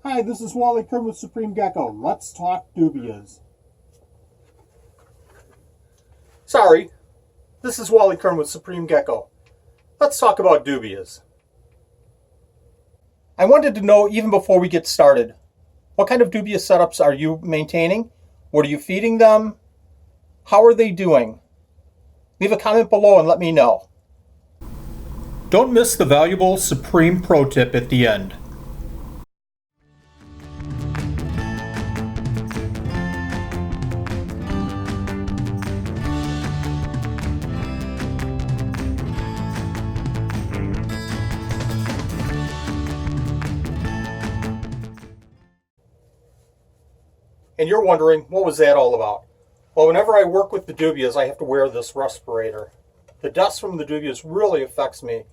Hi, this is Wally Kern with Supreme Gecko. Let's talk dubias. Sorry, this is Wally Kern with Supreme Gecko. Let's talk about dubias. I wanted to know, even before we get started, what kind of dubia setups are you maintaining? What are you feeding them? How are they doing? Leave a comment below and let me know. Don't miss the valuable Supreme Pro Tip at the end. And you're wondering, what was that all about? Well, whenever I work with the dubias, I have to wear this respirator. The dust from the dubias really affects me,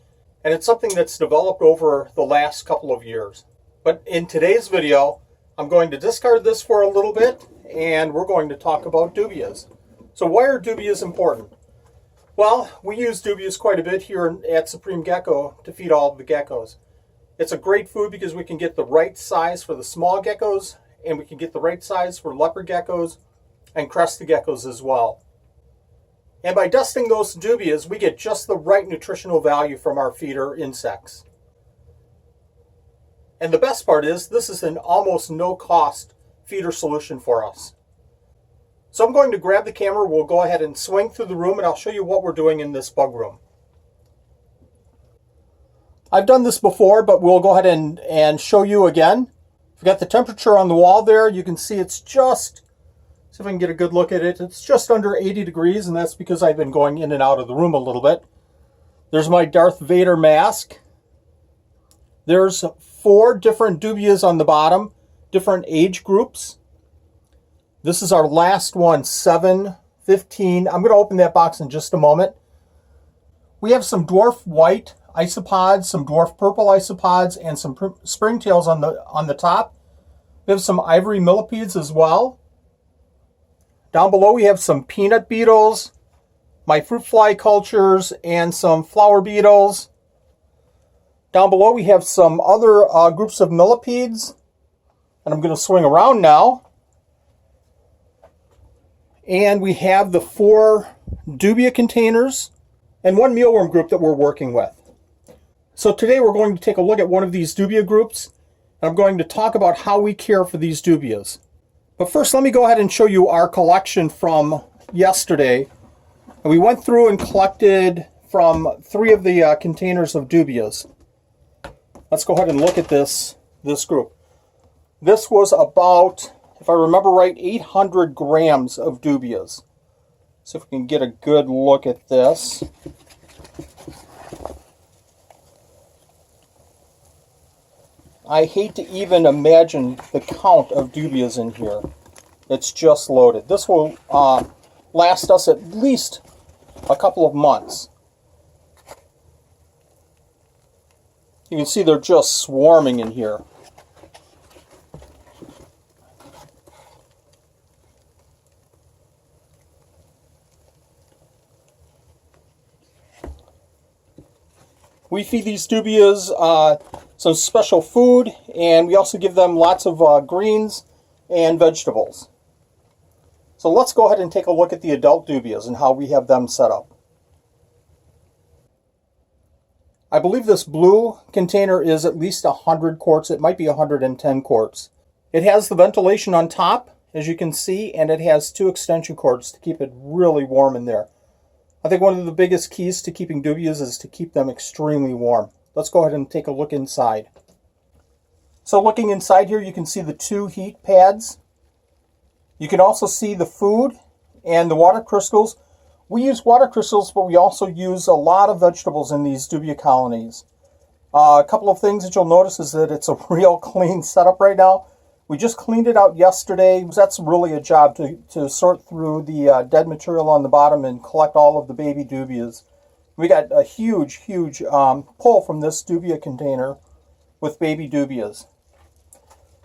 and it's something that's developed over the last couple of years. But in today's video, I'm going to discard this for a little bit, and we're going to talk about dubias. So why are dubias important? Well, we use dubias quite a bit here at Supreme Gecko to feed all of the geckos. It's a great food because we can get the right size for the small geckos, and we can get the right size for leopard geckos and crested geckos as well. And by dusting those dubias, we get just the right nutritional value from our feeder insects. And the best part is, this is an almost no-cost feeder solution for us. So I'm going to grab the camera, we'll go ahead and swing through the room, and I'll show you what we're doing in this bug room. I've done this before, but we'll go ahead and show you again. We've got the temperature on the wall there. You can see it's just, see if I can get a good look at it, it's just under 80 degrees, and that's because I've been going in and out of the room a little bit. There's my Darth Vader mask. There's 4 different dubias on the bottom, different age groups. This is our last one, 7, 15. I'm going to open that box in just a moment. We have some dwarf white isopods, some dwarf purple isopods, and some springtails on the top. We have some ivory millipedes as well. Down below we have some peanut beetles, my fruit fly cultures, and some flower beetles. Down below we have some other groups of millipedes, and I'm going to swing around now. And we have the 4 dubia containers and 1 mealworm group that we're working with. So today we're going to take a look at one of these dubia groups, and I'm going to talk about how we care for these dubias. But first, let me go ahead and show you our collection from yesterday. And we went through and collected from 3 of the containers of dubias. Let's go ahead and look at this group. This was about, if I remember right, 800 grams of dubias. So if we can get a good look at this. I hate to even imagine the count of dubias in here. It's just loaded. This will last us at least a couple of months. You can see they're just swarming in here. We feed these dubias some special food, and we also give them lots of greens and vegetables. So let's go ahead and take a look at the adult dubias and how we have them set up. I believe this blue container is at least 100 quarts. It might be 110 quarts. It has the ventilation on top, as you can see, and it has 2 extension cords to keep it really warm in there. I think one of the biggest keys to keeping dubias is to keep them extremely warm. Let's go ahead and take a look inside. So looking inside here, you can see the 2 heat pads. You can also see the food and the water crystals. We use water crystals, but we also use a lot of vegetables in these dubia colonies. A couple of things that you'll notice is that it's a real clean setup right now. We just cleaned it out yesterday. That's really a job to sort through the dead material on the bottom and collect all of the baby dubias. We got a huge pull from this dubia container with baby dubias.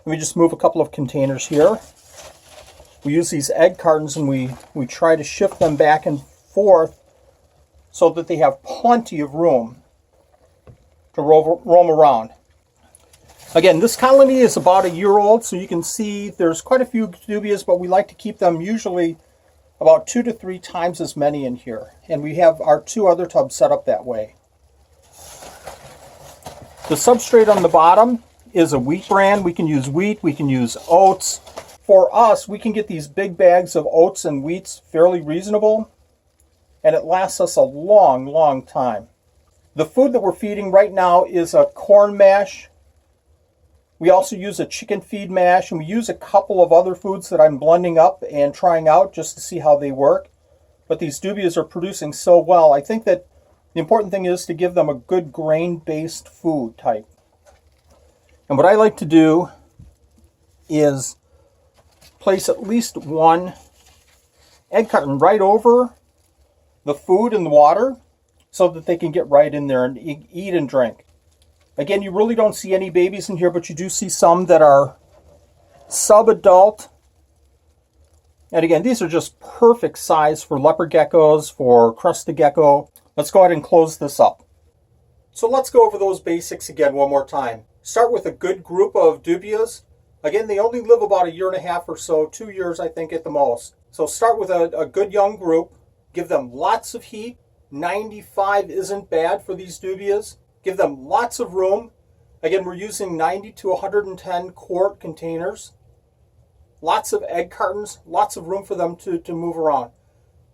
Let me just move a couple of containers here. We use these egg cartons and we try to shift them back and forth so that they have plenty of room to roam around. Again, this colony is about a year old, so you can see there's quite a few dubias, but we like to keep them usually about 2 to 3 times as many in here. And we have our 2 other tubs set up that way. The substrate on the bottom is a wheat bran. We can use wheat, we can use oats. For us, we can get these big bags of oats and wheats fairly reasonable, and it lasts us a long, long time. The food that we're feeding right now is a corn mash. We also use a chicken feed mash, and we use a couple of other foods that I'm blending up and trying out just to see how they work. But these dubias are producing so well. I think that the important thing is to give them a good grain-based food type. And what I like to do is place at least 1 egg carton right over the food and the water so that they can get right in there and eat and drink. Again, you really don't see any babies in here, but you do see some that are sub-adult. And again, these are just perfect size for leopard geckos, for crested gecko. Let's go ahead and close this up. So let's go over those basics again one more time. Start with a good group of dubias. Again, they only live about 1.5 years or so, 2 years I think at the most. So start with a good young group. Give them lots of heat. 95 isn't bad for these dubias. Give them lots of room. Again, we're using 90 to 110 quart containers. Lots of egg cartons, lots of room for them to move around.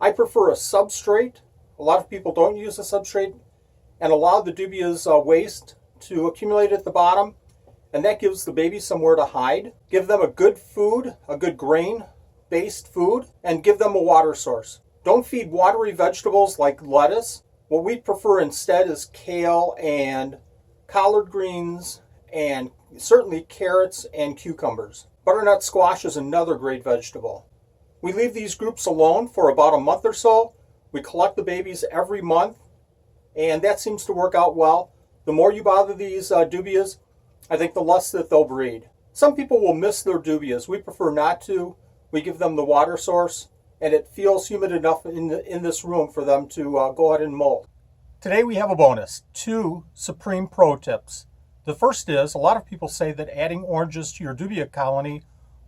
I prefer a substrate. A lot of people don't use a substrate and allow the dubia's waste to accumulate at the bottom, and that gives the baby somewhere to hide. Give them a good food, a good grain-based food, and give them a water source. Don't feed watery vegetables like lettuce. What we prefer instead is kale and collard greens and certainly carrots and cucumbers. Butternut squash is another great vegetable. We leave these groups alone for about a month or so. We collect the babies every month, and that seems to work out well. The more you bother these dubias, I think the less that they'll breed. Some people will miss their dubias. We prefer not to. We give them the water source, and it feels humid enough in this room for them to go ahead and molt. Today we have a bonus, 2 Supreme Pro tips. The first is, a lot of people say that adding oranges to your dubia colony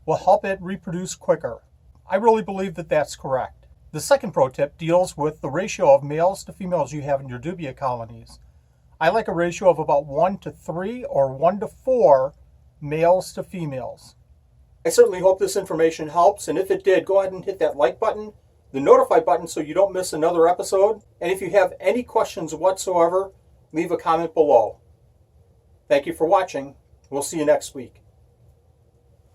will help it reproduce quicker. I really believe that that's correct. The second pro tip deals with the ratio of males to females you have in your dubia colonies. I like a ratio of about 1 to 3 or 1 to 4 males to females. I certainly hope this information helps, and if it did, go ahead and hit that like button, the notify button so you don't miss another episode, and if you have any questions whatsoever, leave a comment below. Thank you for watching. We'll see you next week.